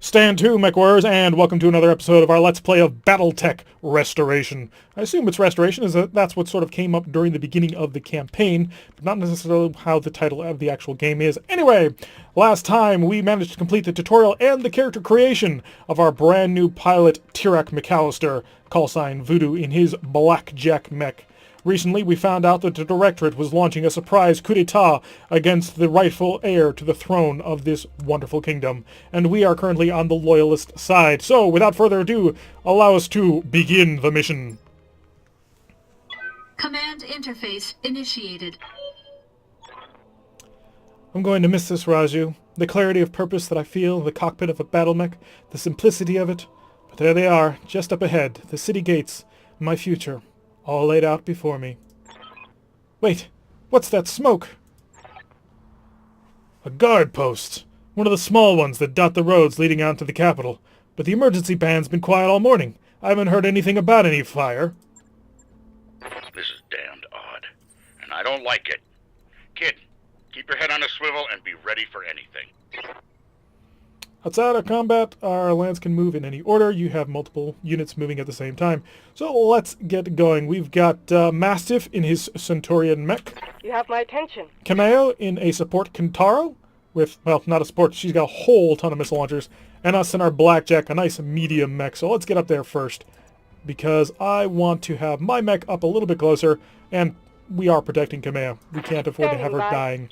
Stand to, MechWarriors, and welcome to another episode of our Let's Play of BattleTech Restoration. I assume it's Restoration, as that's what sort of came up during the beginning of the campaign, but not necessarily how the title of the actual game is. Anyway, last time we managed to complete the tutorial and the character creation of our brand new pilot, Tirak McAllister, callsign Voodoo, in his Blackjack mech. Recently, we found out that the Directorate was launching a surprise coup d'etat against the rightful heir to the throne of this wonderful kingdom, and we are currently on the Loyalist side. So, without further ado, allow us to begin the mission. Command interface initiated. I'm going to miss this, Raju. The clarity of purpose that I feel in the cockpit of a battle mech, the simplicity of it. But there they are, just up ahead, the city gates, my future. All laid out before me. Wait, what's that smoke? A guard post. One of the small ones that dot the roads leading out to the capital. But the emergency band's been quiet all morning. I haven't heard anything about any fire. This is damned odd, and I don't like it. Kid, keep your head on a swivel and be ready for anything. Outside of combat, our lance can move in any order. You have multiple units moving at the same time. So let's get going. We've got Mastiff in his Centaurian mech. You have my attention. Kameo in a support Kintaro with, well, not a support. She's got a whole ton of missile launchers. And us in our Blackjack, a nice medium mech. So let's get up there first, because I want to have my mech up a little bit closer, and we are protecting Kameo. We can't afford to have her dying.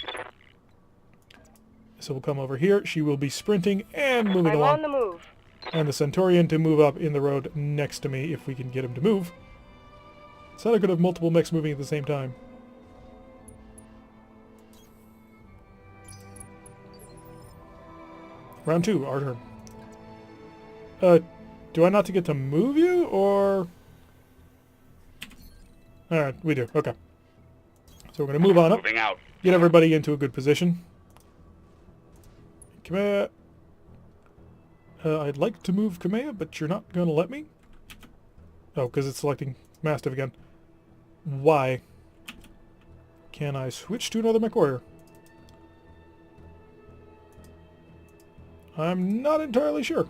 So we'll come over here. She will be sprinting and moving along. I'm on the move. And the Centaurian to move up in the road next to me if we can get him to move. It's not good to have multiple mechs moving at the same time. Round 2, our turn. Do I not get to move you, or... Alright, we do. Okay. So we're going to move on up. Moving out. Get everybody into a good position. Kamea. I'd like to move Kamea, but you're not going to let me? Oh, because it's selecting Mastiff again. Why? Can I switch to another MechWarrior? I'm not entirely sure.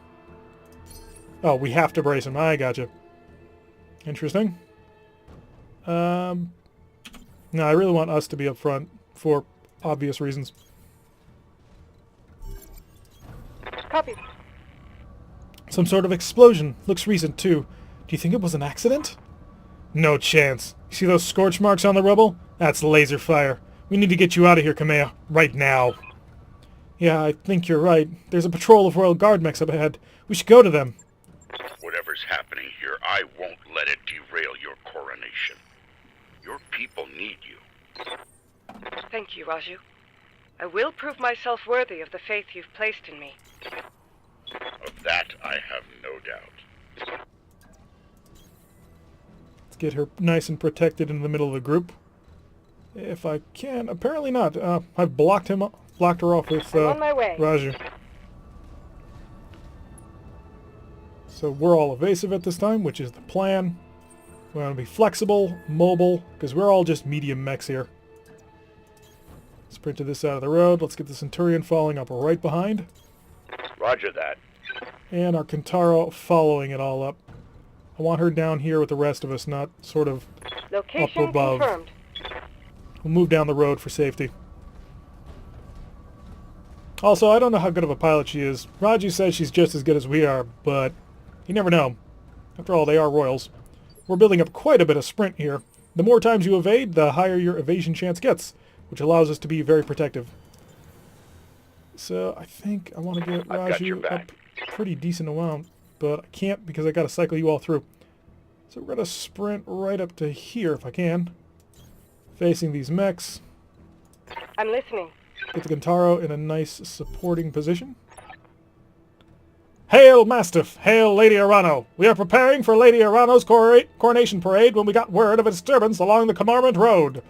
Oh, we have to brace him. I gotcha. Interesting. No, I really want us to be up front for obvious reasons. Copy. Some sort of explosion. Looks recent, too. Do you think it was an accident? No chance. See those scorch marks on the rubble? That's laser fire. We need to get you out of here, Kamea. Right now. Yeah, I think you're right. There's a patrol of Royal Guard mechs up ahead. We should go to them. Whatever's happening here, I won't let it derail your coronation. Your people need you. Thank you, Raju. I will prove myself worthy of the faith you've placed in me. Of that, I have no doubt. Let's get her nice and protected in the middle of the group. If I can. Apparently not. I've blocked her off with I'm on my way. Raju. So we're all evasive at this time, which is the plan. We want to be flexible, mobile, because we're all just medium mechs here. Sprint to this side of the road. Let's get the Centurion following up right behind. Roger that. And our Kintaro following it all up. I want her down here with the rest of us, not sort of Location up above. confirmed. We'll move down the road for safety. Also, I don't know how good of a pilot she is. Raju says she's just as good as we are, but you never know. After all, they are royals. We're building up quite a bit of sprint here. The more times you evade, the higher your evasion chance gets, which allows us to be very protective. So I think I want to get Raju up a pretty decent amount, but I can't because I got to cycle you all through. So we're going to sprint right up to here if I can, facing these mechs. I'm listening. Get the Kintaro in a nice supporting position. Hail, Mastiff! Hail, Lady Arano! We are preparing for Lady Arano's coronation parade when we got word of a disturbance along the Camarment Road.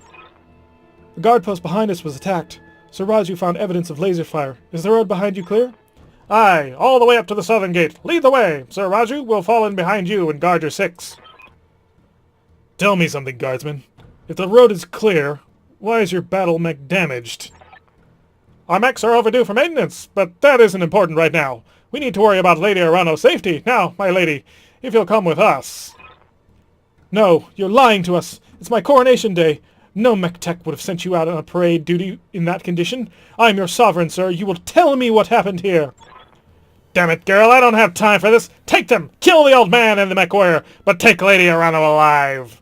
The guard post behind us was attacked. Sir Raju found evidence of laser fire. Is the road behind you clear? Aye, all the way up to the southern gate. Lead the way. Sir Raju will fall in behind you and guard your six. Tell me something, guardsman. If the road is clear, why is your battle mech damaged? Our mechs are overdue for maintenance, but that isn't important right now. We need to worry about Lady Arano's safety. Now, my lady, if you'll come with us. No, you're lying to us. It's my coronation day. No mech tech would have sent you out on a parade duty in that condition. I'm your sovereign, sir. You will tell me what happened here. Damn it, girl, I don't have time for this. Take them! Kill the old man and the mech warrior, but take Lady Arano alive.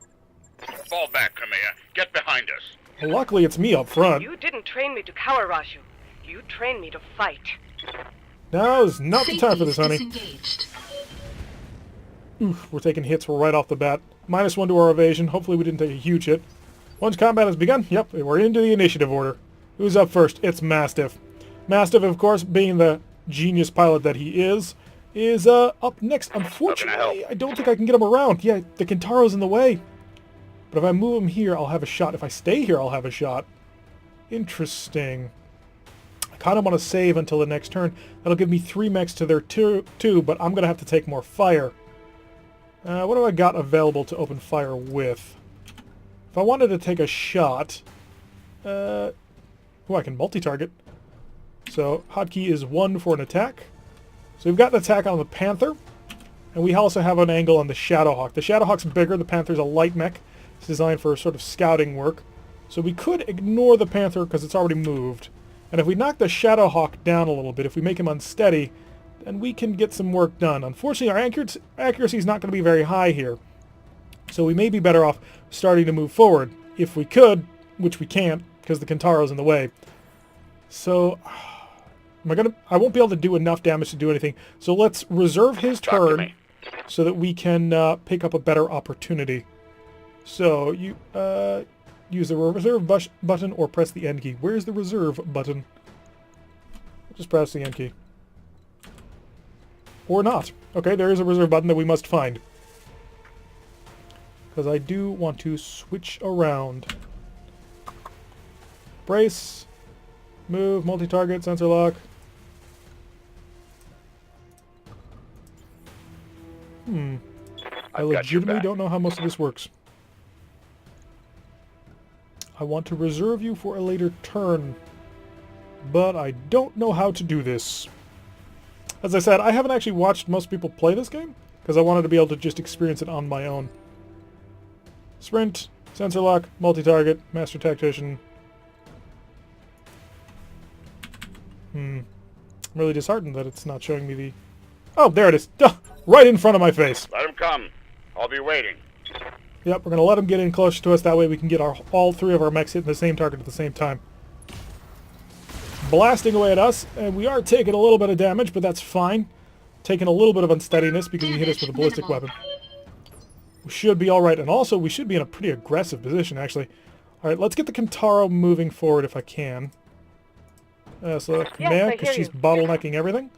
Fall back, Kamea. Get behind us. Well, luckily, it's me up front. You didn't train me to cower, Raju. You trained me to fight. Now is not the time for this, honey. Disengaged. Oof, we're taking hits right off the bat. -1 to our evasion. Hopefully we didn't take a huge hit. Once combat has begun, yep, we're into the initiative order. Who's up first? It's Mastiff. Mastiff, of course, being the genius pilot that he is up next. Unfortunately, I don't think I can get him around. Yeah, the Kintaro's in the way. But if I move him here, I'll have a shot. If I stay here, I'll have a shot. Interesting. I kind of want to save until the next turn. That'll give me 3 mechs to their 2, but I'm going to have to take more fire. What do I got available to open fire with? If I wanted to take a shot... I can multi-target. So, hotkey is 1 for an attack. So we've got an attack on the Panther. And we also have an angle on the Shadowhawk. The Shadowhawk's bigger. The Panther's a light mech. It's designed for sort of scouting work. So we could ignore the Panther because it's already moved. And if we knock the Shadowhawk down a little bit, if we make him unsteady, then we can get some work done. Unfortunately, our accuracy is not going to be very high here. So we may be better off starting to move forward. If we could, which we can't, because the Kintaro's in the way. So, I won't be able to do enough damage to do anything. So let's reserve his turn so that we can pick up a better opportunity. So, you use the reserve button or press the end key. Where's the reserve button? Just press the end key. Or not. Okay, there is a reserve button that we must find. Because I do want to switch around. Brace. Move, multi-target, sensor lock. I legitimately don't know how most of this works. I want to reserve you for a later turn, but I don't know how to do this. As I said, I haven't actually watched most people play this game, because I wanted to be able to just experience it on my own. Sprint, sensor lock, multi-target, master tactician. I'm really disheartened that it's not showing me the... Oh, there it is! Duh, right in front of my face! Let him come. I'll be waiting. Yep, we're going to let him get in closer to us, that way we can get all 3 of our mechs hitting the same target at the same time. Blasting away at us, and we are taking a little bit of damage, but that's fine. Taking a little bit of unsteadiness because he hit us with a ballistic weapon. We should be alright, and also we should be in a pretty aggressive position, actually. Alright, let's get the Kintaro moving forward if I can. So Kamea, because she's bottlenecking everything.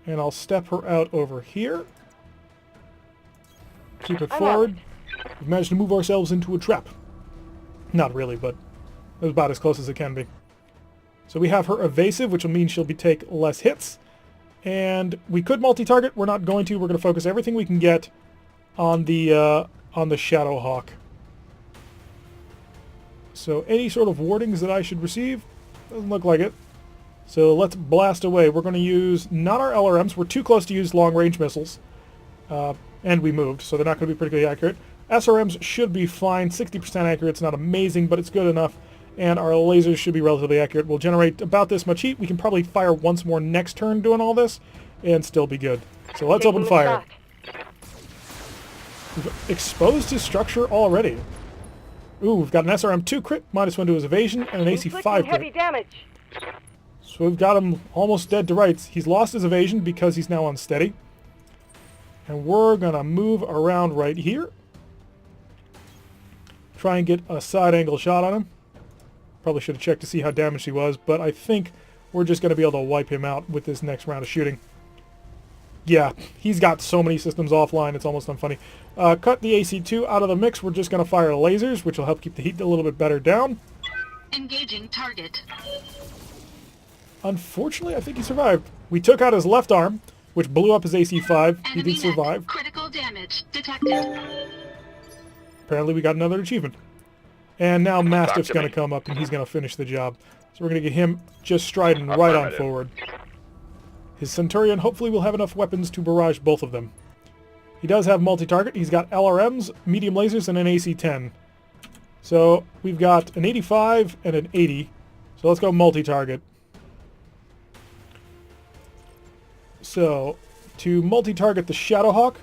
And I'll step her out over here. Keep it forward. We've managed to move ourselves into a trap. Not really, but about as close as it can be. So we have her evasive, which will mean she'll take less hits. And we could multi-target. We're not going to. We're going to focus everything we can get on the Shadowhawk. So any sort of wardings that I should receive, doesn't look like it. So let's blast away. We're going to use not our LRMs. We're too close to use long-range missiles. And we moved, so they're not going to be particularly accurate. SRMs should be fine. 60% accurate. It's not amazing, but it's good enough. And our lasers should be relatively accurate. We'll generate about this much heat. We can probably fire once more next turn doing all this and still be good. So let's open fire. We've exposed his structure already. Ooh, we've got an SRM-2 crit, -1 to his evasion, and an AC-5 crit. Heavy damage. So we've got him almost dead to rights. He's lost his evasion because he's now unsteady. And we're going to move around right here. Try and get a side angle shot on him. Probably should have checked to see how damaged he was, but I think we're just going to be able to wipe him out with this next round of shooting. Yeah, he's got so many systems offline, it's almost unfunny. Cut the AC-2 out of the mix. We're just going to fire lasers, which will help keep the heat a little bit better down. Engaging target. Unfortunately, I think he survived. We took out his left arm, which blew up his AC-5. He did survive. Critical damage detected. Apparently we got another achievement. And now Mastiff's going to come up and he's going to finish the job. So we're going to get him just striding right on Affirmative. forward. His Centurion hopefully will have enough weapons to barrage both of them. He does have multi-target. He's got LRMs, medium lasers, and an AC-10. So we've got an 85 and an 80. So let's go multi-target. So to multi-target the Shadowhawk,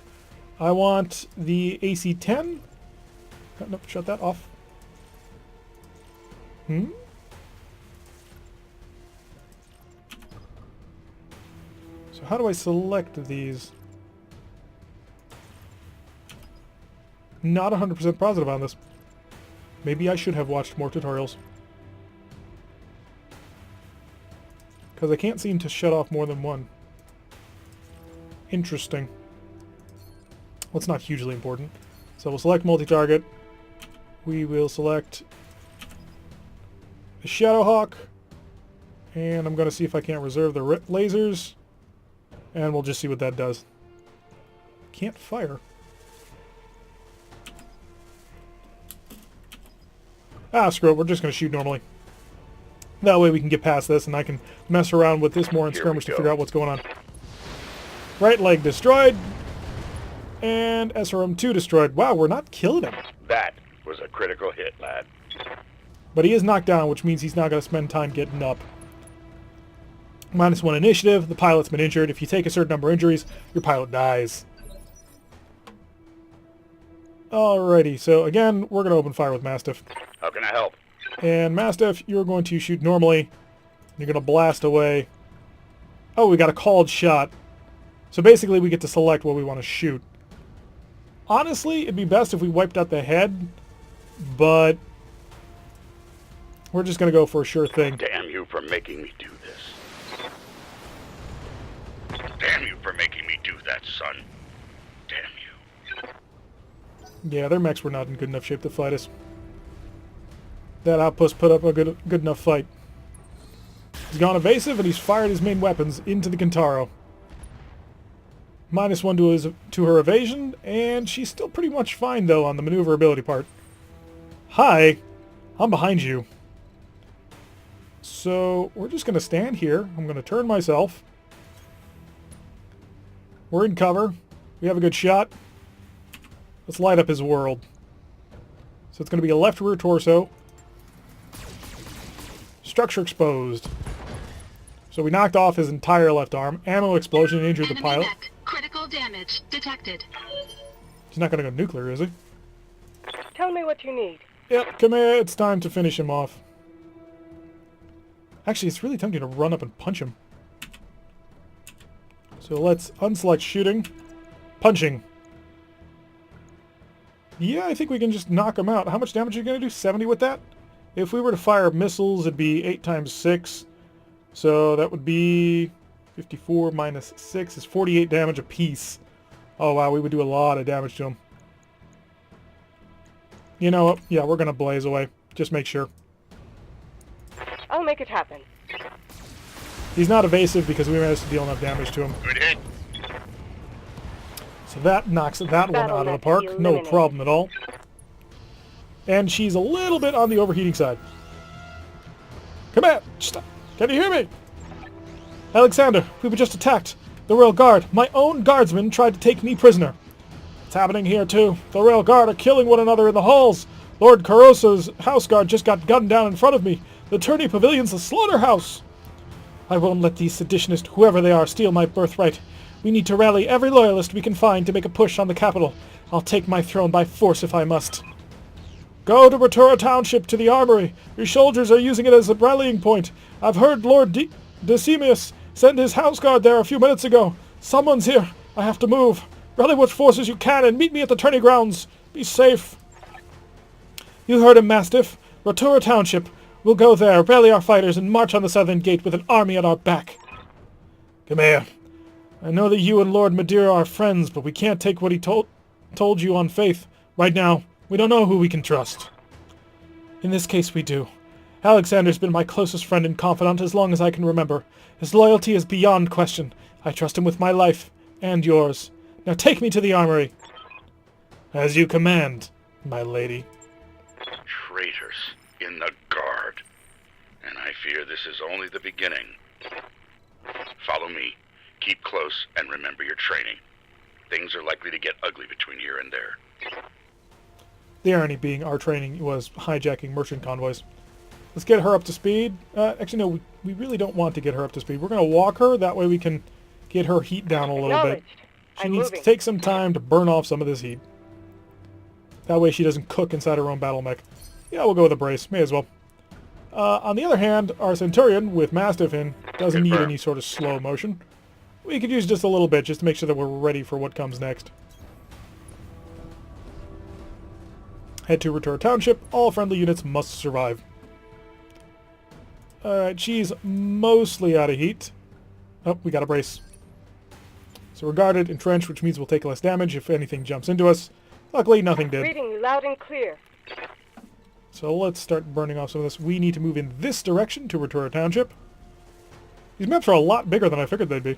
I want the AC-10. Nope, shut that off. So how do I select these? Not 100% positive on this. Maybe I should have watched more tutorials. Because I can't seem to shut off more than one. Interesting. Well, it's not hugely important. So we'll select multi-target. We will select the Shadowhawk. And I'm going to see if I can't reserve the lasers. And we'll just see what that does. Can't fire. Ah, screw it. We're just going to shoot normally. That way we can get past this and I can mess around with this more in Here skirmish we to go. figure out what's going on. Right leg destroyed. And SRM-2 destroyed. Wow, we're not killing him. That was a critical hit, lad. But he is knocked down, which means he's not going to spend time getting up. -1 initiative. The pilot's been injured. If you take a certain number of injuries, your pilot dies. Alrighty, so again, we're going to open fire with Mastiff. How can I help? And Mastiff, you're going to shoot normally. You're going to blast away. Oh, we got a called shot. So basically we get to select what we want to shoot. Honestly, it'd be best if we wiped out the head, but we're just going to go for a sure thing. Damn you for making me do this. Damn you for making me do that, son. Damn you. Yeah, their mechs were not in good enough shape to fight us. That outpost put up a good enough fight. He's gone evasive, and he's fired his main weapons into the Kintaro. -1 to her evasion, and she's still pretty much fine, though, on the maneuverability part. Hi, I'm behind you. So, we're just going to stand here. I'm going to turn myself. We're in cover. We have a good shot. Let's light up his world. So it's going to be a left rear torso. Structure exposed. So we knocked off his entire left arm. Ammo explosion injured the Enemy pilot. mech. Critical damage detected. He's not going to go nuclear, is he? Tell me what you need. Yep, come here. It's time to finish him off. Actually, it's really tempting to run up and punch him. So let's unselect shooting. Punching. Yeah, I think we can just knock him out. How much damage are you going to do? 70 with that? If we were to fire missiles, it'd be 8 times 6. So that would be 54 minus 6 is 48 damage apiece. Oh, wow, we would do a lot of damage to him. You know what? Yeah, we're going to blaze away. Just make sure. I'll make it happen. He's not evasive because we managed to deal enough damage to him. Good hit. So that knocks that one out of the park. No eliminated. problem at all. And she's a little bit on the overheating side. Come here! Stop! Can you hear me? Alexander, we were just attacked. The Royal Guard, my own guardsmen, tried to take me prisoner. It's happening here too. The Royal Guard are killing one another in the halls. Lord Carosa's house guard just got gunned down in front of me. The tourney pavilion's a slaughterhouse. I won't let these seditionists, whoever they are, steal my birthright. We need to rally every loyalist we can find to make a push on the capital. I'll take my throne by force if I must. Go to Rotura Township to the armory. Your soldiers are using it as a rallying point. I've heard Lord Decimus send his house guard there a few minutes ago. Someone's here. I have to move. Rally what forces you can and meet me at the tourney grounds. Be safe. You heard him, Mastiff. Rotura Township. We'll go there, rally our fighters, and march on the southern gate with an army at our back. Come here. I know that you and Lord Madeira are friends, but we can't take what he told you on faith. Right now, we don't know who we can trust. In this case, we do. Alexander's been my closest friend and confidant as long as I can remember. His loyalty is beyond question. I trust him with my life, and yours. Now take me to the armory. As you command, my lady. Traitors in the guard. And I fear this is only the beginning. Follow me, keep close, and remember your training. Things are likely to get ugly between here and there. The irony being our training was hijacking merchant convoys. Let's get her up to speed. Actually, no, we really don't want to get her up to speed. We're going to walk her. That way we can get her heat down a little bit. Acknowledged. She I'm needs moving. to take some time to burn off some of this heat. That way she doesn't cook inside her own battle mech. Yeah, we'll go with a brace. May as well. On the other hand, our Centurion with Mastiff in doesn't need any sort of slow motion. We could use just a little bit just to make sure that we're ready for what comes next. Head to Return Township. All friendly units must survive. Alright, she's mostly out of heat. Oh, we got a brace. So we're guarded, entrenched, which means we'll take less damage if anything jumps into us. Luckily, nothing did. Reading you loud and clear. So let's start burning off some of this. We need to move in this direction to Return Township. These maps are a lot bigger than I figured they'd be.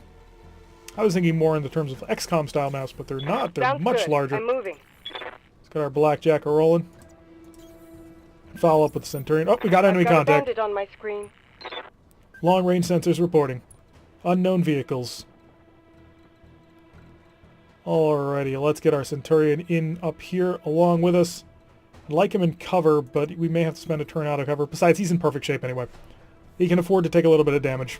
I was thinking more in the terms of XCOM style maps, but they're not. They're Sounds much good. larger. I'm moving. Let's get our blackjack rolling. Follow up with the Centurion. Oh, we got enemy I've got contact. a bandit on my screen. Long-range sensors reporting. Unknown vehicles. Alrighty, let's get our Centurion in up here along with us. I'd like him in cover, but we may have to spend a turn out of cover. Besides, he's in perfect shape anyway. He can afford to take a little bit of damage.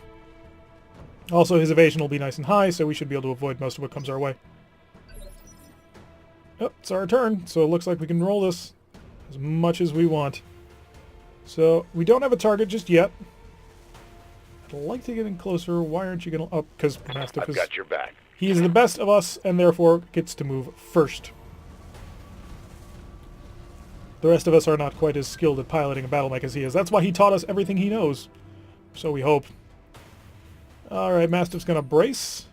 Also, his evasion will be nice and high, so we should be able to avoid most of what comes our way. Oh, it's our turn, so it looks like we can roll this as much as we want. So, we don't have a target just yet. I'd like to get in closer. Why aren't you going to... Oh, because Mastiff I've is... got your back. He is the best of us, and therefore gets to move first. The rest of us are not quite as skilled at piloting a battle mech as he is. That's why he taught us everything he knows. So we hope. Alright, Mastiff's going to brace.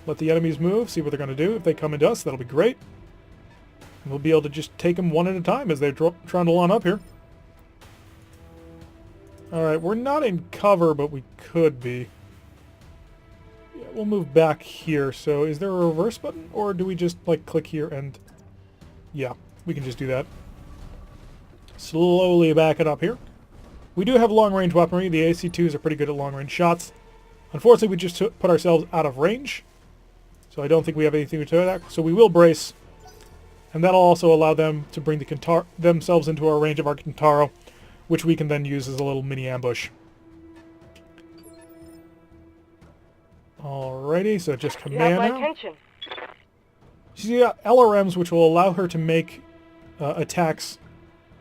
Let the enemies move, see what they're going to do. If they come into us, that'll be great. And we'll be able to just take them one at a time as they trundle on up here. Alright, we're not in cover, but we could be. Yeah, we'll move back here. So is there a reverse button? Or do we just, like, click here and... Yeah, we can just do that. Slowly back it up here. We do have long-range weaponry. The AC-2s are pretty good at long-range shots. Unfortunately, we just put ourselves out of range. So I don't think we have anything to attack. So we will brace. And that'll also allow them to bring themselves into our range of our Kintaro, which we can then use as a little mini ambush. Alrighty, so just You have command my now. attention. She's got LRMs, which will allow her to make attacks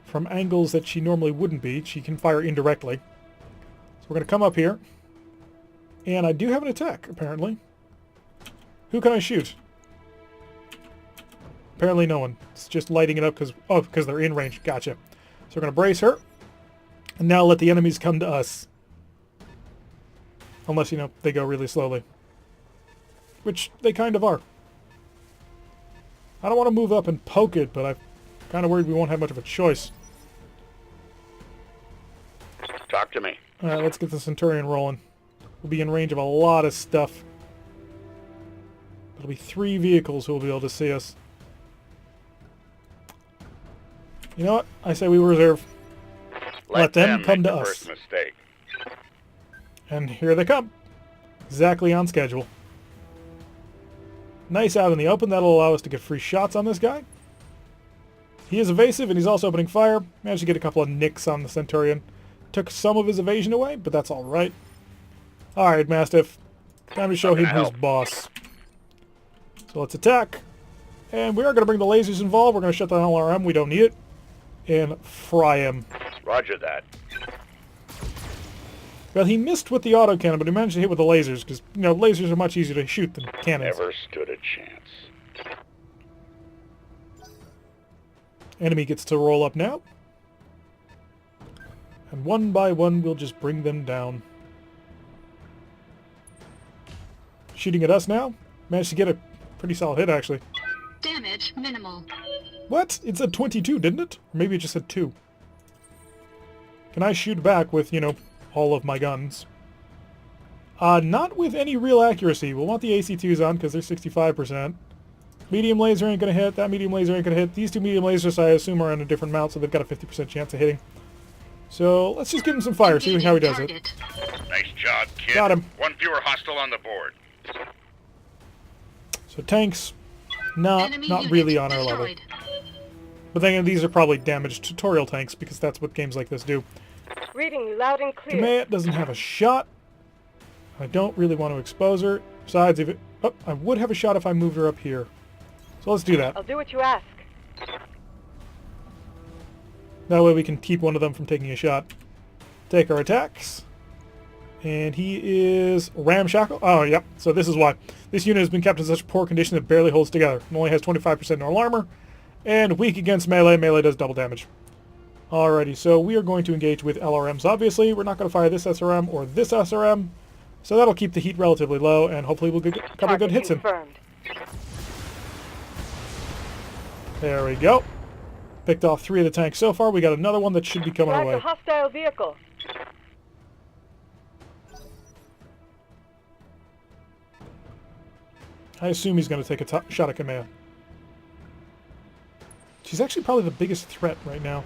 from angles that she normally wouldn't be. She can fire indirectly. So we're going to come up here. And I do have an attack, apparently. Who can I shoot? Apparently no one. It's just lighting it up because they're in range. Gotcha. So we're going to brace her. And now let the enemies come to us. Unless, you know, they go really slowly. Which they kind of are. I don't want to move up and poke it, but I'm kind of worried we won't have much of a choice. Talk to me. Alright, let's get the Centurion rolling. We'll be in range of a lot of stuff. There'll be 3 vehicles who will be able to see us. You know what? I say we reserve. Let them come make to the us. first mistake. And here they come. Exactly on schedule. Nice out in the open. That'll allow us to get free shots on this guy. He is evasive, and he's also opening fire. Managed to get a couple of nicks on the Centurion. Took some of his evasion away, but that's alright. Alright, Mastiff. Time to show him who's boss. So let's attack. And we are going to bring the lasers involved. We're going to shut down LRM. We don't need it. And fry him. Roger that. Well, he missed with the autocannon, but he managed to hit with the lasers, because, you know, lasers are much easier to shoot than cannons. Never stood a chance. Enemy gets to roll up now. And one by one, we'll just bring them down. Shooting at us now. Managed to get a pretty solid hit, actually. Damage minimal. What? It said 22, didn't it? Or maybe it just said 2. Can I shoot back with, you know, all of my guns? Not with any real accuracy. We'll want the AC-2s on because they're 65%. Medium laser ain't going to hit. That medium laser ain't going to hit. These 2 medium lasers, I assume, are on a different mount, so they've got a 50% chance of hitting. So let's just give him some fire, see how he does it. Target. Nice job, kid. Got him. One fewer hostile on the board. So tanks, not Enemy really unit on our level. destroyed. But then these are probably damaged tutorial tanks because that's what games like this do. Reading you loud and clear. Kamea doesn't have a shot. I don't really want to expose her. Besides, if it... Oh, I would have a shot if I moved her up here. So let's do that. I'll do what you ask. That way we can keep one of them from taking a shot. Take our attacks. And he is ramshackle. Oh, yep. So this is why. This unit has been kept in such poor condition that it barely holds together. It only has 25% normal armor. And weak against melee. Melee does double damage. Alrighty, so we are going to engage with LRMs, obviously. We're not going to fire this SRM or this SRM. So that'll keep the heat relatively low, and hopefully we'll get a couple of good hits in. Confirmed. There we go. Picked off 3 of the tanks so far. We got another one that should be coming our Flag way. a hostile vehicle. I assume he's going to take a shot at Kamea. She's actually probably the biggest threat right now.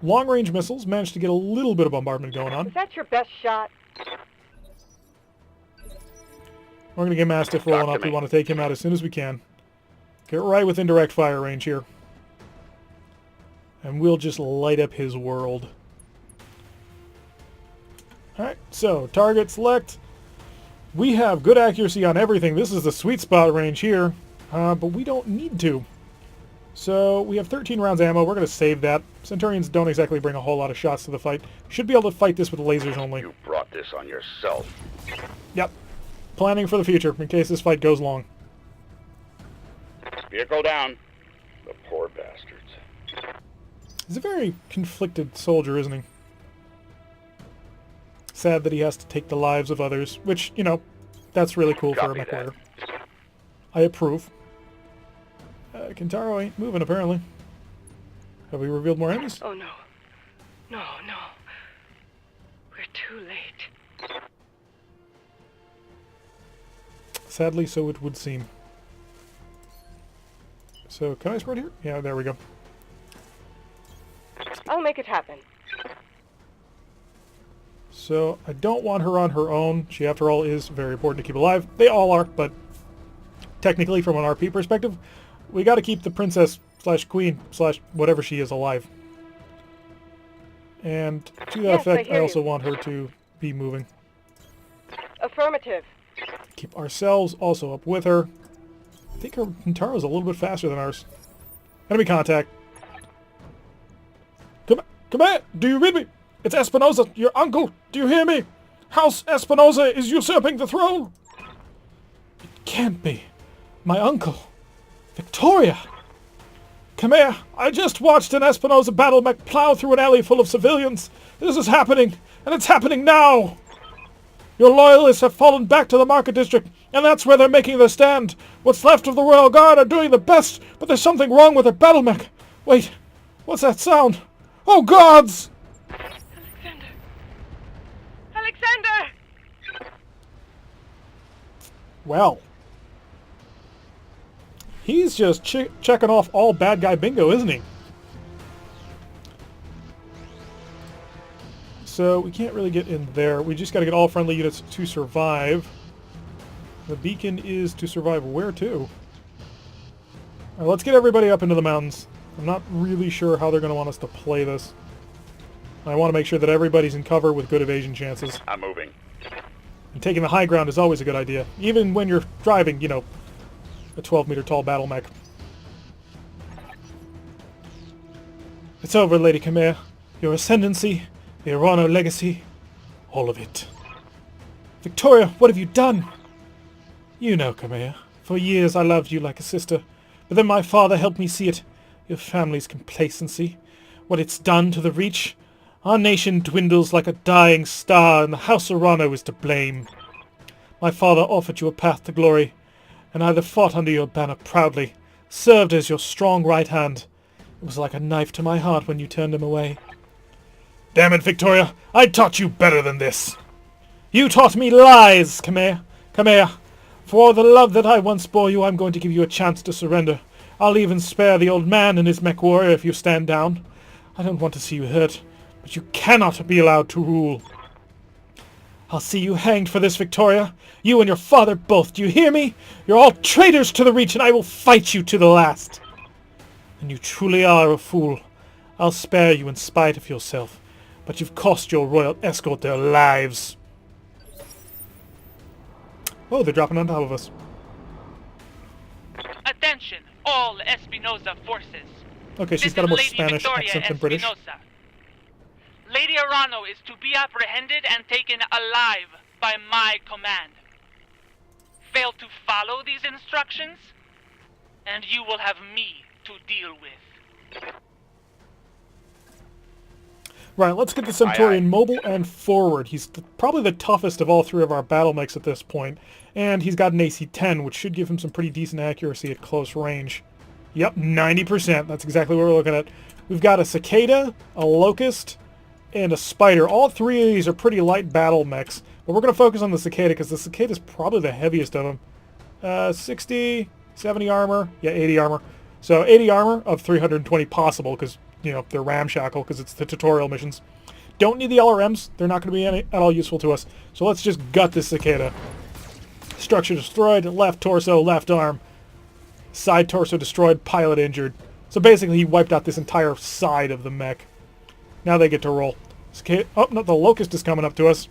Long-range missiles managed to get a little bit of bombardment going on. Is that your best shot? We're going to get Mastiff rolling up. We want to take him out as soon as we can. Get right within direct fire range here. And we'll just light up his world. Alright, so target select. We have good accuracy on everything. This is the sweet spot range here. But we don't need to. So we have 13 rounds ammo. We're going to save that. Centurions don't exactly bring a whole lot of shots to the fight. Should be able to fight this with lasers only. You brought this on yourself. Yep. Planning for the future, in case this fight goes long. Vehicle down. The poor bastards. He's a very conflicted soldier, isn't he? Sad that he has to take the lives of others, which, you know, that's really cool for a Copy that. MechWarrior. I approve. Kintaro ain't moving, apparently. Have we revealed more enemies? Oh no. No, no. We're too late. Sadly, so it would seem. So, can I spread here? Yeah, there we go. I'll make it happen. So, I don't want her on her own. She, after all, is very important to keep alive. They all are, but technically, from an RP perspective, we got to keep the princess slash queen slash whatever she is alive. And to that Yes, effect, I I hear also you. want her to be moving. Affirmative. Keep ourselves also up with her. I think her Hintaro's a little bit faster than ours. Enemy contact. Come on! Do you read me? It's Espinosa, your uncle. Do you hear me? House Espinosa is usurping the throne. It can't be. My uncle. Victoria. Come here. I just watched an Espinosa battle mech plow through an alley full of civilians. This is happening, and it's happening now. Your loyalists have fallen back to the market district, and that's where they're making their stand. What's left of the Royal Guard are doing the best, but there's something wrong with their battle mech. Wait, what's that sound? Oh, gods! Alexander! Alexander! Well. He's just checking off all bad guy bingo, isn't he? So we can't really get in there. We just got to get all friendly units to survive. The beacon is to survive where to? Let's get everybody up into the mountains. I'm not really sure how they're going to want us to play this. I want to make sure that everybody's in cover with good evasion chances. I'm moving. And taking the high ground is always a good idea. Even when you're driving, you know, a 12-meter tall battle mech. It's over, Lady Khmer. Your ascendancy, the Arano legacy, all of it. Victoria, what have you done? You know, Khmer. For years I loved you like a sister, but then my father helped me see it. Your family's complacency. What it's done to the Reach. Our nation dwindles like a dying star, and the House Arano is to blame. My father offered you a path to glory, and either fought under your banner proudly, served as your strong right hand. It was like a knife to my heart when you turned him away. Damn it, Victoria! I taught you better than this! You taught me lies, Khmer! Khmer! For the love that I once bore you, I'm going to give you a chance to surrender. I'll even spare the old man and his mech warrior if you stand down. I don't want to see you hurt, But you cannot be allowed to rule. I'll see you hanged for this, Victoria. You and your father both. Do you hear me? You're all traitors to the Reach, and I will fight you to the last. And you truly are a fool. I'll spare you in spite of yourself. But you've cost your royal escort their lives. Oh, they're dropping on top of us. Attention, all Espinosa forces. Okay, she's This got a is more Lady Spanish Victoria accent than British. Espinosa. Lady Arano is to be apprehended and taken alive by my command. Fail to follow these instructions, and you will have me to deal with. Right, let's get the Centaurian Aye, aye. mobile and forward. He's probably the toughest of all three of our battle mechs at this point, and he's got an AC 10, which should give him some pretty decent accuracy at close range. Yep, 90%. That's exactly what we're looking at. We've got a Cicada, a Locust, and a Spider. All three of these are pretty light battle mechs, but we're going to focus on the Cicada because the Cicada is probably the heaviest of them. 60, 70 armor, yeah, 80 armor. So 80 armor of 320 possible because, you know, they're ramshackle because it's the tutorial missions. Don't need the LRMs. They're not going to be at all useful to us. So let's just gut this Cicada. Structure destroyed, left torso, left arm. Side torso destroyed, pilot injured. So basically he wiped out this entire side of the mech. Now they get to roll. Cicada, oh, no, the Locust is coming up to us.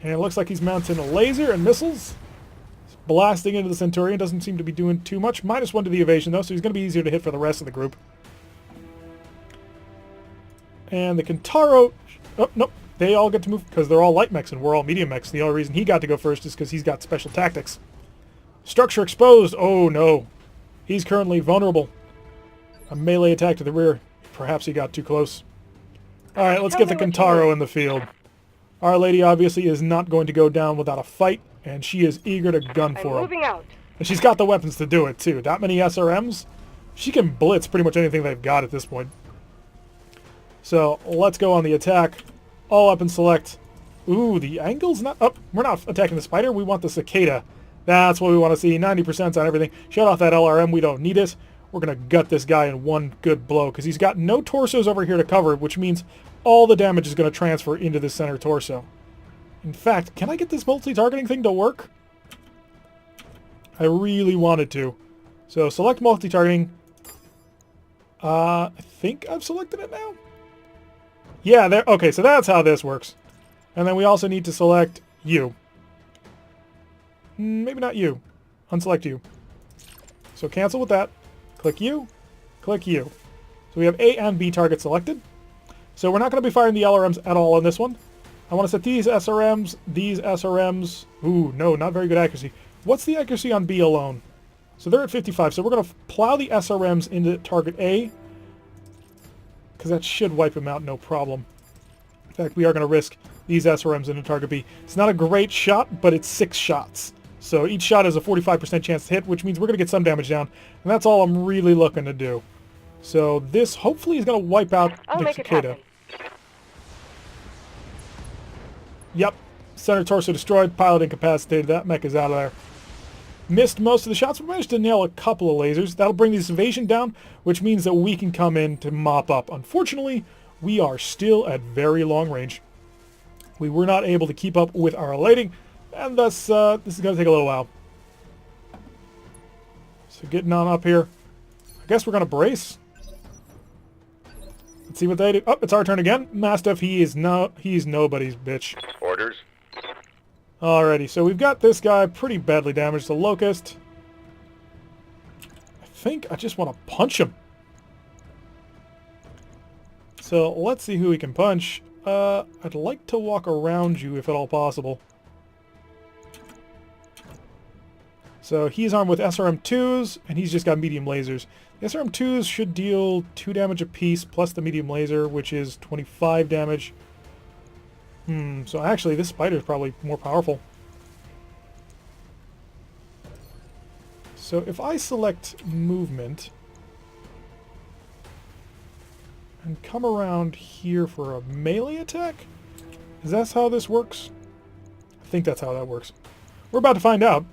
And it looks like he's mounting a laser and missiles. He's blasting into the Centurion. Doesn't seem to be doing too much. -1 to the evasion, though, so he's going to be easier to hit for the rest of the group. And the Kintaro... Oh, nope. They all get to move because they're all light mechs and we're all medium mechs. The only reason he got to go first is because he's got special tactics. Structure exposed. Oh, no. He's currently vulnerable. A melee attack to the rear. Perhaps he got too close. Alright, let's get the Kintaro in the field. Our Lady obviously is not going to go down without a fight, and she is eager to gun I'm for him. moving out. And she's got the weapons to do it, too. That many SRMs? She can blitz pretty much anything they've got at this point. So, let's go on the attack. All up and select. Ooh, the angle's not up. We're not attacking the Spider. We want the Cicada. That's what we want to see. 90% on everything. Shut off that LRM. We don't need it. We're going to gut this guy in one good blow because he's got no torsos over here to cover, which means all the damage is going to transfer into the center torso. In fact, can I get this multi-targeting thing to work? I really wanted to. So select multi-targeting. I think I've selected it now. Yeah, there. Okay, so that's how this works. And then we also need to select you. Maybe not you. Unselect you. So cancel with that. Click you. Click you. So we have A and B targets selected. So we're not going to be firing the LRMs at all on this one. I want to set these SRMs. Ooh, no, not very good accuracy. What's the accuracy on B alone? So they're at 55. So we're going to plow the SRMs into target A. Because that should wipe him out, no problem. In fact, we are going to risk these SRMs into target B. It's not a great shot, but it's 6 shots. So each shot has a 45% chance to hit, which means we're going to get some damage down. And that's all I'm really looking to do. So this hopefully is going to wipe out the Cicada. Yep. Center torso destroyed, pilot incapacitated. That mech is out of there. Missed most of the shots, but managed to nail a couple of lasers. That'll bring this evasion down, which means that we can come in to mop up. Unfortunately, we are still at very long range. We were not able to keep up with our lighting, and thus this is going to take a little while. So getting on up here. I guess we're going to brace. Let's see what they do. Oh, it's our turn again. Mastiff, he's nobody's bitch. Orders? Alrighty, so we've got this guy pretty badly damaged. The Locust. I think I just want to punch him. So let's see who we can punch. I'd like to walk around you if at all possible. So he's armed with SRM-2s, and he's just got medium lasers. The SRM-2s should deal 2 damage apiece, plus the medium laser, which is 25 damage. So actually this spider is probably more powerful. So if I select movement and come around here for a melee attack, is that how this works? I think that's how that works. We're about to find out.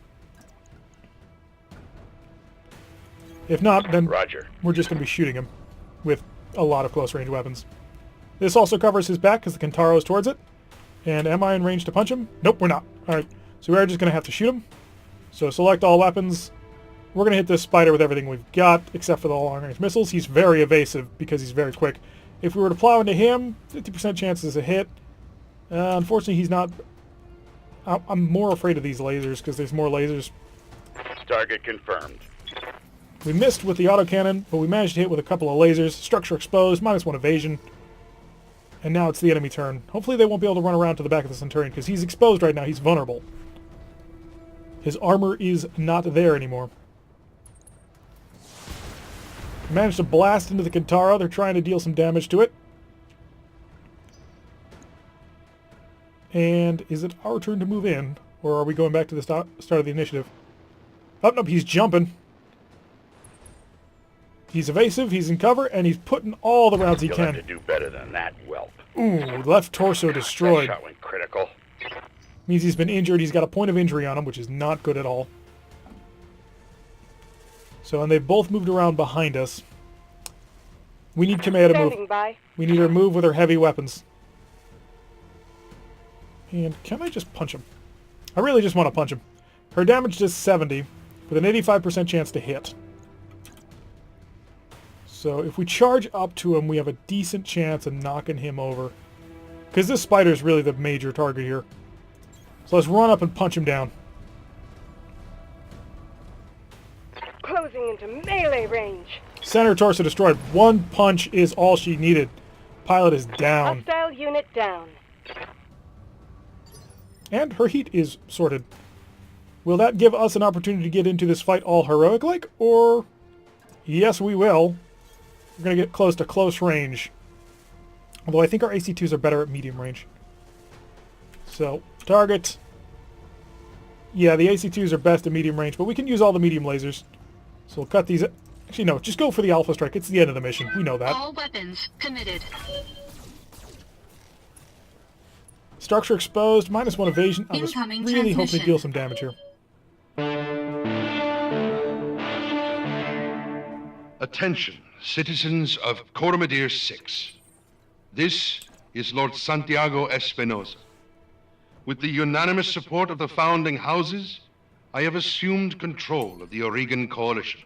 If not, then Roger. we're just going to be shooting him with a lot of close range weapons. This also covers his back because the Kentaro is towards it. And am I in range to punch him? Nope, we're not. Alright, so we are just going to have to shoot him. So select all weapons. We're going to hit this spider with everything we've got, except for the long-range missiles. He's very evasive because he's very quick. If we were to plow into him, 50% chances a hit. Unfortunately, he's not... I'm more afraid of these lasers because there's more lasers. Target confirmed. We missed with the autocannon, but we managed to hit with a couple of lasers. Structure exposed, -1 evasion. And now it's the enemy turn. Hopefully they won't be able to run around to the back of the Centurion because he's exposed right now. He's vulnerable. His armor is not there anymore. We managed to blast into the Kentaro. They're trying to deal some damage to it. And is it our turn to move in? Or are we going back to the start of the initiative? Oh, no, he's jumping. He's evasive, he's in cover, and he's putting all the rounds he You'll can. have to do better than that, whelp. Ooh, left torso destroyed. That shot went critical. Means he's been injured. He's got a point of injury on him, which is not good at all. So, and they've both moved around behind us. We need Kamea to Standing move. by. We need her to move with her heavy weapons. And can I just punch him? I really just want to punch him. Her damage is 70, with an 85% chance to hit. So if we charge up to him, we have a decent chance of knocking him over. Because this spider is really the major target here. So let's run up and punch him down. Closing into melee range. Center torso destroyed. One punch is all she needed. Pilot is down. Hostile unit down. And her heat is sorted. Will that give us an opportunity to get into this fight all heroic-like? Or... yes, we will. We're going to get close to close range. Although I think our AC-2s are better at medium range. So, target. Yeah, the AC-2s are best at medium range, but we can use all the medium lasers. So we'll cut these... actually, no, just go for the Alpha Strike. It's the end of the mission. We know that. All weapons committed. Structure exposed, -1 evasion. I was Incoming really hoping to transmission. deal some damage here. Attention, citizens of Coromedere 6. This is Lord Santiago Espinosa. With the unanimous support of the founding houses, I have assumed control of the Oregon Coalition.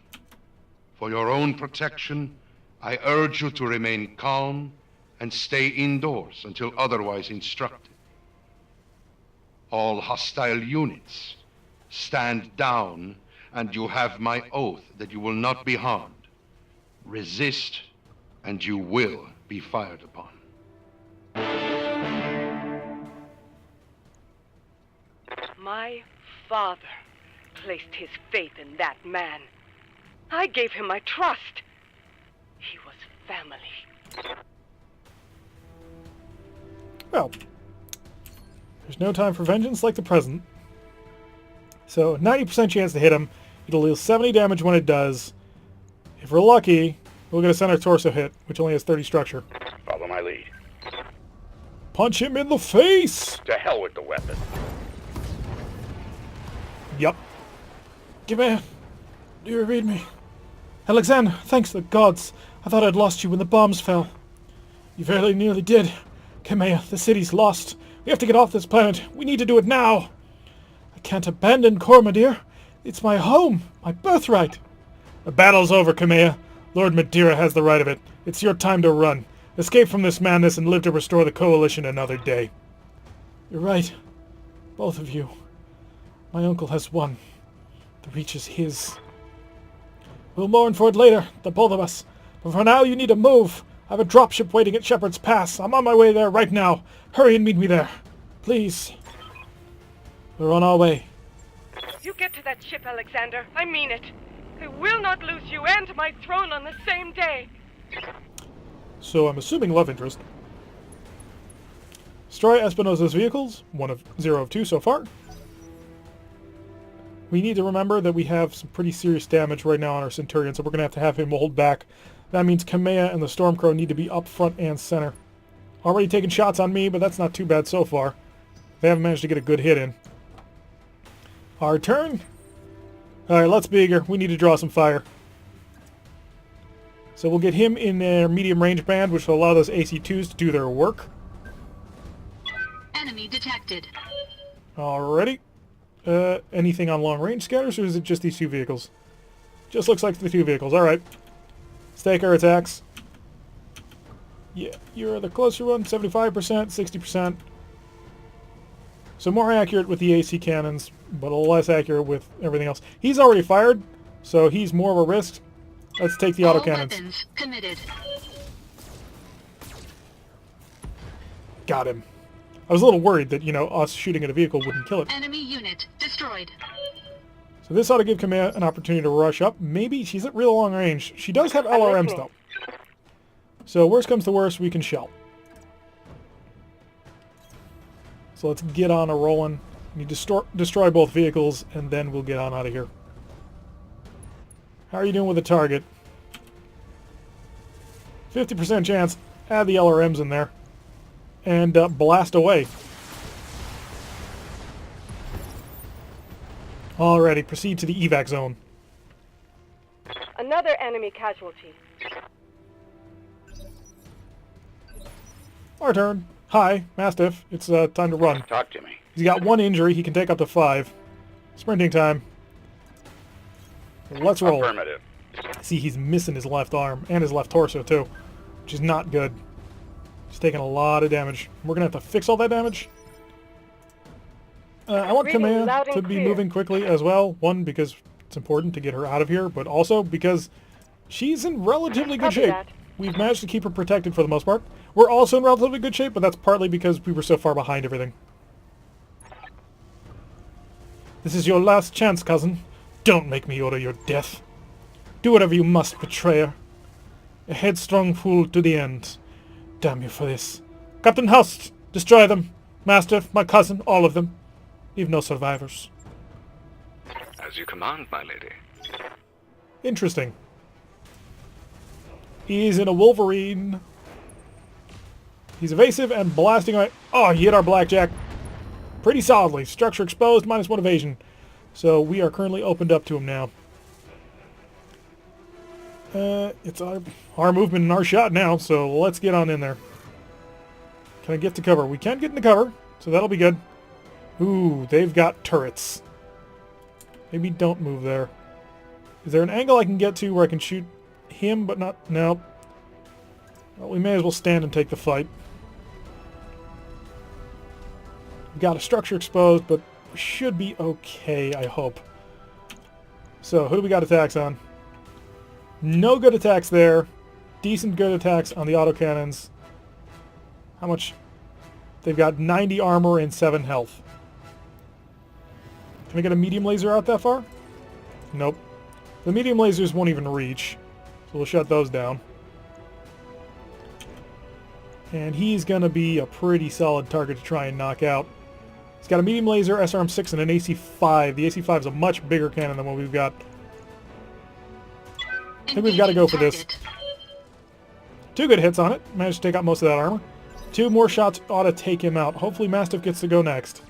For your own protection, I urge you to remain calm and stay indoors until otherwise instructed. All hostile units, stand down, and you have my oath that you will not be harmed. Resist, and you will be fired upon. My father placed his faith in that man. I gave him my trust. He was family. Well, there's no time for vengeance like the present. So, 90% chance to hit him. It'll deal 70 damage when it does. If we're lucky, we'll get a center torso hit, which only has 30 structure. Follow my lead. Punch him in the face! To hell with the weapon. Yup. Kamea, do you read me? Alexander, thanks the gods. I thought I'd lost you when the bombs fell. You very nearly did. Kamea, the city's lost. We have to get off this planet. We need to do it now. I can't abandon Coromedere. It's my home, my birthright. The battle's over, Kamea. Lord Madeira has the right of it. It's your time to run. Escape from this madness and live to restore the Coalition another day. You're right. Both of you. My uncle has won. The Reach is his. We'll mourn for it later, the both of us. But for now, you need to move. I have a dropship waiting at Shepherd's Pass. I'm on my way there right now. Hurry and meet me there. Please. We're on our way. You get to that ship, Alexander. I mean it. I will not lose you and my throne on the same day. So I'm assuming love interest. Destroy Espinosa's vehicles. 0 of 2 so far. We need to remember that we have some pretty serious damage right now on our Centurion, so we're going to have him hold back. That means Kamea and the Stormcrow need to be up front and center. Already taking shots on me, but that's not too bad so far. They haven't managed to get a good hit in. Our turn. Alright, let's be eager. We need to draw some fire. So we'll get him in their medium range band, which will allow those AC-2s to do their work. Enemy detected. Alrighty. Anything on long range scatters, or is it just these two vehicles? Just looks like the two vehicles. Alright. Stake our attacks. Yeah, you're the closer one. 75%, 60%. So more accurate with the AC cannons, but a little less accurate with everything else. He's already fired, so he's more of a risk. Let's take the All autocannons. weapons committed. Got him. I was a little worried that, you know, us shooting at a vehicle wouldn't kill it. Enemy unit destroyed. So this ought to give Command an opportunity to rush up. Maybe she's at real long range. She does have I'm LRMs, listening. though. So worst comes to worst, we can shell. So let's get on a rolling. You destroy both vehicles, and then we'll get on out of here. How are you doing with the target? 50% chance. Add the LRMs in there. And blast away. Alrighty, proceed to the evac zone. Another enemy casualty. Our turn. Hi, Mastiff. It's time to run. Talk to me. He's got 1 injury. He can take up to 5. Sprinting time. Let's roll. Affirmative. See, he's missing his left arm and his left torso, too, which is not good. He's taking a lot of damage. We're going to have to fix all that damage. I want Reading Command loud and to be clear. moving quickly as well. One, because it's important to get her out of here, but also because she's in relatively good Copy shape. that. We've managed to keep her protected for the most part. We're also in relatively good shape, but that's partly because we were so far behind everything. This is your last chance, cousin. Don't make me order your death. Do whatever you must, betrayer. A headstrong fool to the end. Damn you for this. Captain Hust, destroy them. Mastiff, my cousin, all of them. Leave no survivors. As you command, my lady. Interesting. He's in a Wolverine. He's evasive and blasting away. Oh, he hit our blackjack pretty solidly. Structure exposed, -1 evasion. So we are currently opened up to him now. It's our movement and our shot now, so let's get on in there. Can I get to cover? We can get into cover, so that'll be good. Ooh, they've got turrets. Maybe don't move there. Is there an angle I can get to where I can shoot him, but not... No. Well, we may as well stand and take the fight. We've got a structure exposed, but we should be okay, I hope. So, who do we got attacks on? No good attacks there. Decent good attacks on the autocannons. How much? They've got 90 armor and 7 health. Can I get a medium laser out that far? Nope. The medium lasers won't even reach. So we'll shut those down. And he's going to be a pretty solid target to try and knock out. He's got a medium laser, SRM-6, and an AC-5. The AC-5 is a much bigger cannon than what we've got. I think we've got to go for this. 2 good hits on it. Managed to take out most of that armor. 2 more shots ought to take him out. Hopefully Mastiff gets to go next.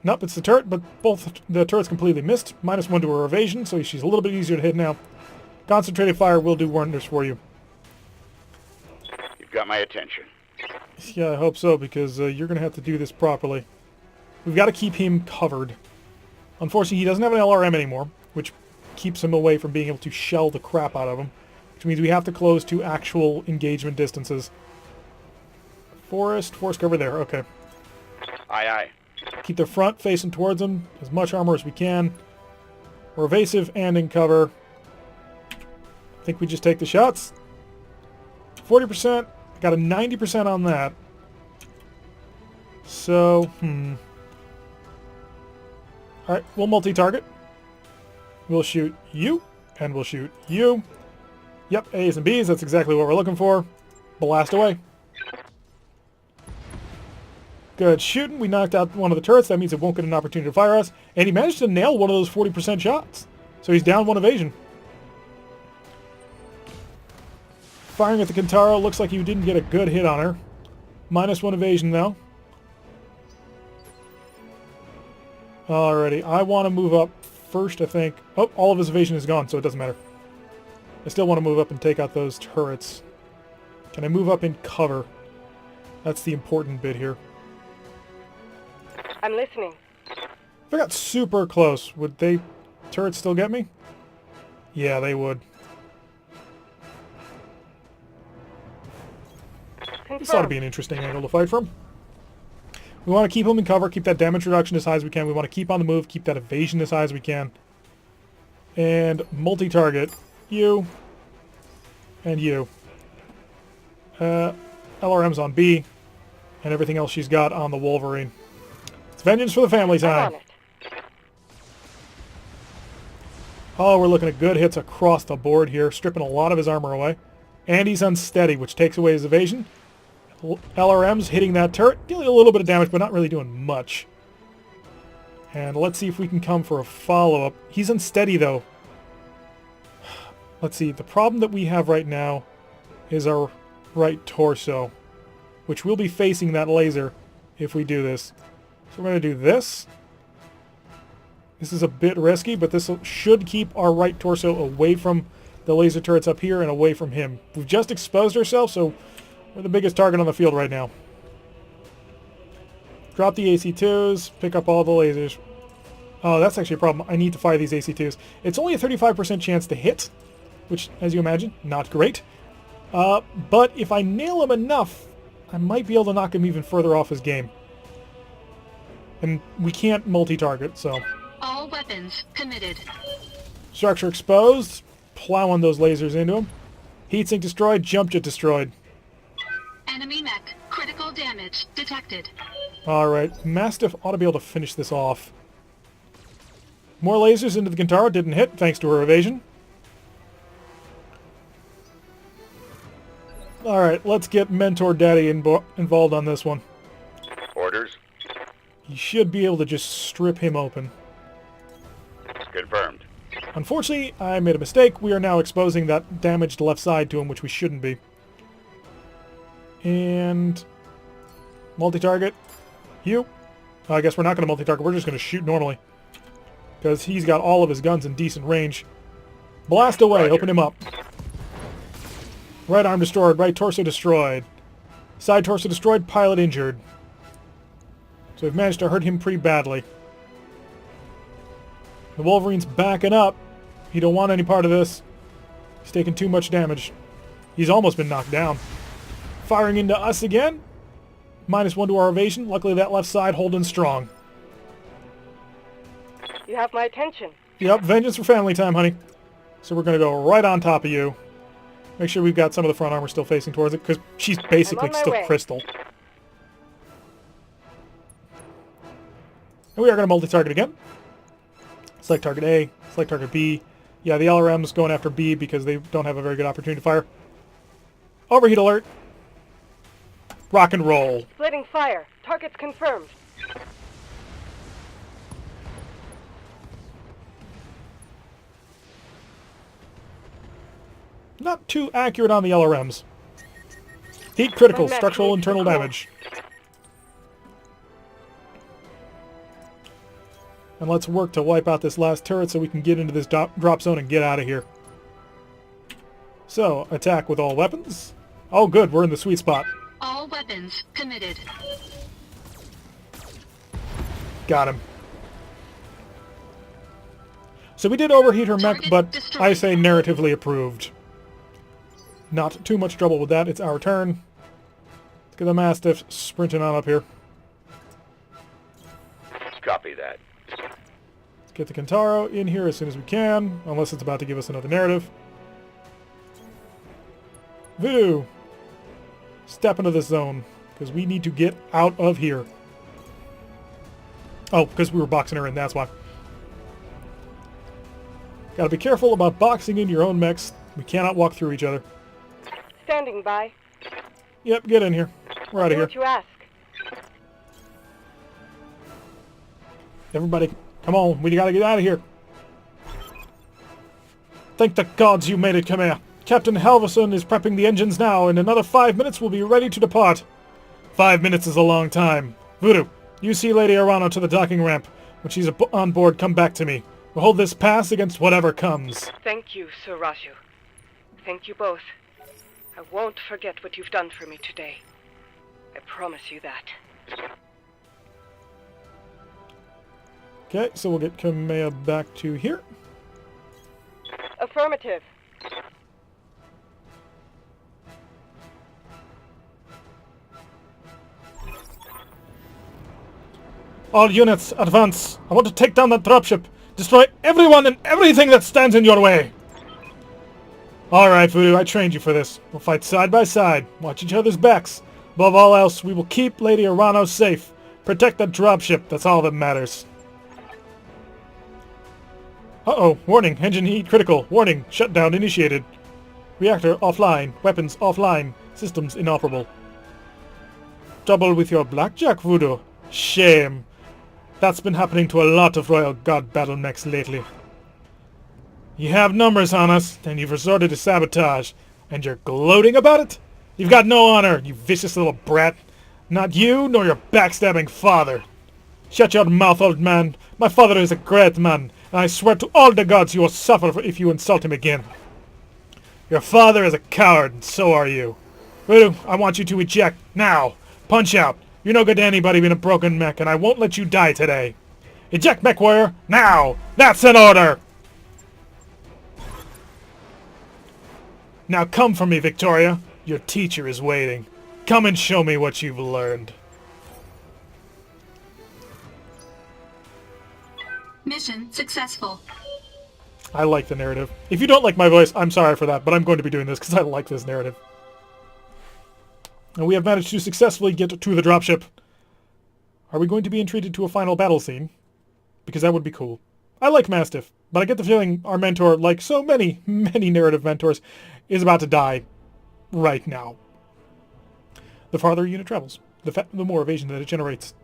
Nope, it's the turret, but both the turrets completely missed. -1 to her evasion, so she's a little bit easier to hit now. Concentrated fire will do wonders for you. You've got my attention. Yeah, I hope so, because you're going to have to do this properly. We've got to keep him covered. Unfortunately, he doesn't have an LRM anymore, which keeps him away from being able to shell the crap out of him, which means we have to close to actual engagement distances. Forest cover there, okay. Aye, aye. Keep the front facing towards them, as much armor as we can. We're evasive and in cover. I think we just take the shots. 40%, got a 90% on that. So, Alright, we'll multi-target. We'll shoot you, and we'll shoot you. Yep, A's and B's, that's exactly what we're looking for. Blast away. Good shooting. We knocked out one of the turrets. That means it won't get an opportunity to fire us. And he managed to nail one of those 40% shots. So he's down 1 evasion. Firing at the Kintaro. Looks like you didn't get a good hit on her. -1 evasion, though. Alrighty. I want to move up first, I think. Oh, all of his evasion is gone, so it doesn't matter. I still want to move up and take out those turrets. Can I move up in cover? That's the important bit here. I'm listening. If I got super close, would they turrets still get me? Yeah, they would. This ought to be an interesting angle to fight from. We want to keep them in cover, keep that damage reduction as high as we can. We want to keep on the move, keep that evasion as high as we can. And multi-target. You. And you. LRM's on B. And everything else she's got on the Wolverine. It's vengeance for the family time. Oh, we're looking at good hits across the board here, stripping a lot of his armor away. And he's unsteady, which takes away his evasion. LRM's hitting that turret, dealing a little bit of damage, but not really doing much. And let's see if we can come for a follow-up. He's unsteady, though. Let's see, the problem that we have right now is our right torso, which will be facing that laser if we do this. So we're going to do this. This is a bit risky, but this should keep our right torso away from the laser turrets up here and away from him. We've just exposed ourselves, so we're the biggest target on the field right now. Drop the AC-2s, pick up all the lasers. Oh, that's actually a problem. I need to fire these AC-2s. It's only a 35% chance to hit, which, as you imagine, not great. But if I nail him enough, I might be able to knock him even further off his game. And we can't multi-target, so... All weapons committed. Structure exposed. Plowing those lasers into him. Heatsink destroyed. Jump jet destroyed. Enemy mech. Critical damage detected. Alright. Mastiff ought to be able to finish this off. More lasers into the Kintaro. Didn't hit, thanks to her evasion. Alright, let's get Mentor Daddy involved on this one. Orders? You should be able to just strip him open. Confirmed. Unfortunately, I made a mistake. We are now exposing that damaged left side to him, which we shouldn't be. And... multi-target. You. I guess we're not going to multi-target. We're just going to shoot normally. Because he's got all of his guns in decent range. Blast away. Roger. Open him up. Right arm destroyed. Right torso destroyed. Side torso destroyed. Pilot injured. So we've managed to hurt him pretty badly. The Wolverine's backing up. He don't want any part of this. He's taking too much damage. He's almost been knocked down. Firing into us again. -1 to our evasion. Luckily that left side holding strong. You have my attention. Yep, vengeance for family time, honey. So we're going to go right on top of you. Make sure we've got some of the front armor still facing towards it, because she's basically I'm on my still way. crystal. And we are going to multi-target again. Select target A, select target B. Yeah, the LRM's going after B because they don't have a very good opportunity to fire. Overheat alert. Rock and roll. Splitting fire. Targets confirmed. Not too accurate on the LRMs. Heat critical, My mech structural needs internal to cool. damage. And let's work to wipe out this last turret so we can get into this drop zone and get out of here. So, attack with all weapons. Oh good, we're in the sweet spot. All weapons committed. Got him. So we did overheat her mech, Target but destroyed. I say narratively approved. Not too much trouble with that. It's our turn. Let's get the Mastiff sprinting on up here. Copy that. Let's get the Kintaro in here as soon as we can, unless it's about to give us another narrative. Voodoo! Step into this zone, because we need to get out of here. Oh, because we were boxing her in, that's why. Gotta be careful about boxing in your own mechs. We cannot walk through each other. Standing by. Yep, get in here. We're out of Do here. what you ask. Everybody, come on. We gotta get out of here. Thank the gods you made it, come here. Captain Halverson is prepping the engines now. In another 5 minutes, we'll be ready to depart. 5 minutes is a long time. Voodoo, you see Lady Arano to the docking ramp. When she's on board, come back to me. We'll hold this pass against whatever comes. Thank you, Sir Rashu. Thank you both. I won't forget what you've done for me today. I promise you that. Okay, so we'll get Kamea back to here. Affirmative. All units, advance. I want to take down that dropship. Destroy everyone and everything that stands in your way. Alright, Voodoo, I trained you for this. We'll fight side by side. Watch each other's backs. Above all else, we will keep Lady Arano safe. Protect that dropship. That's all that matters. Uh-oh. Warning. Engine heat critical. Warning. Shutdown initiated. Reactor offline. Weapons offline. Systems inoperable. Trouble with your blackjack, Voodoo? Shame. That's been happening to a lot of Royal Guard battle mechs lately. You have numbers on us, and you've resorted to sabotage. And you're gloating about it? You've got no honor, you vicious little brat. Not you, nor your backstabbing father. Shut your mouth, old man. My father is a great man, and I swear to all the gods you will suffer if you insult him again. Your father is a coward, and so are you. Voodoo, I want you to eject, now. Punch out. You're no good to anybody in a broken mech, and I won't let you die today. Eject, MechWarrior, now! That's an order! Now come for me, Victoria. Your teacher is waiting. Come and show me what you've learned. Mission successful. I like the narrative. If you don't like my voice, I'm sorry for that, but I'm going to be doing this because I like this narrative. And we have managed to successfully get to the dropship. Are we going to be entreated to a final battle scene? Because that would be cool. I like Mastiff, but I get the feeling our mentor, like so many narrative mentors, is about to die right now. The farther a unit travels, the more evasion that it generates.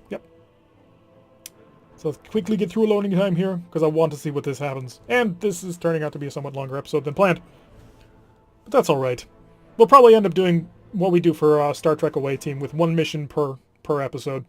Yep. So let's quickly get through a loading time here, because I want to see what this happens. And this is turning out to be a somewhat longer episode than planned. But that's alright. We'll probably end up doing what we do for Star Trek Away Team, with one mission per episode.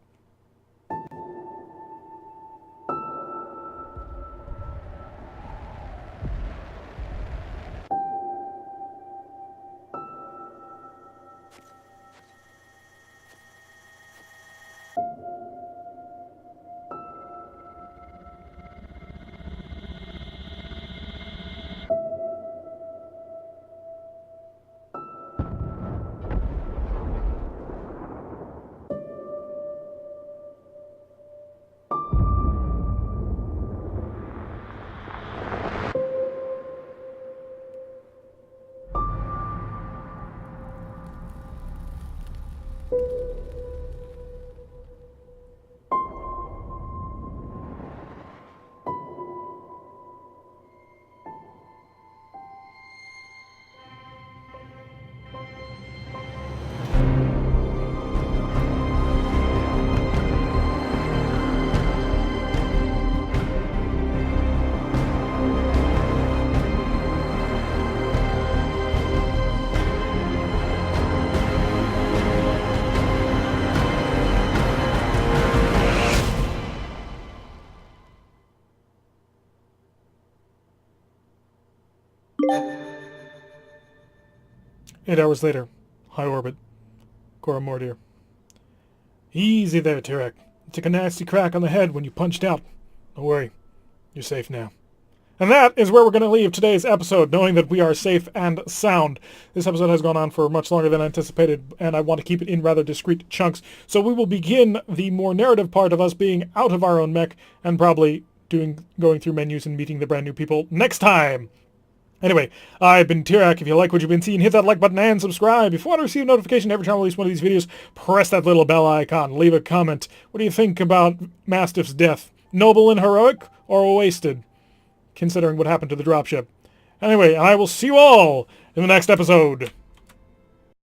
Eight hours later, high orbit, Mordir. Easy there, Turek. You took a nasty crack on the head when you punched out. Don't worry, you're safe now. And that is where we're going to leave today's episode, knowing that we are safe and sound. This episode has gone on for much longer than anticipated, and I want to keep it in rather discrete chunks. So we will begin the more narrative part of us being out of our own mech, and probably going through menus and meeting the brand new people next time. Anyway, I've been Tirak. If you like what you've been seeing, hit that like button and subscribe. If you want to receive a notification every time I release one of these videos, press that little bell icon. Leave a comment. What do you think about Mastiff's death? Noble and heroic, or wasted? Considering what happened to the dropship. Anyway, I will see you all in the next episode.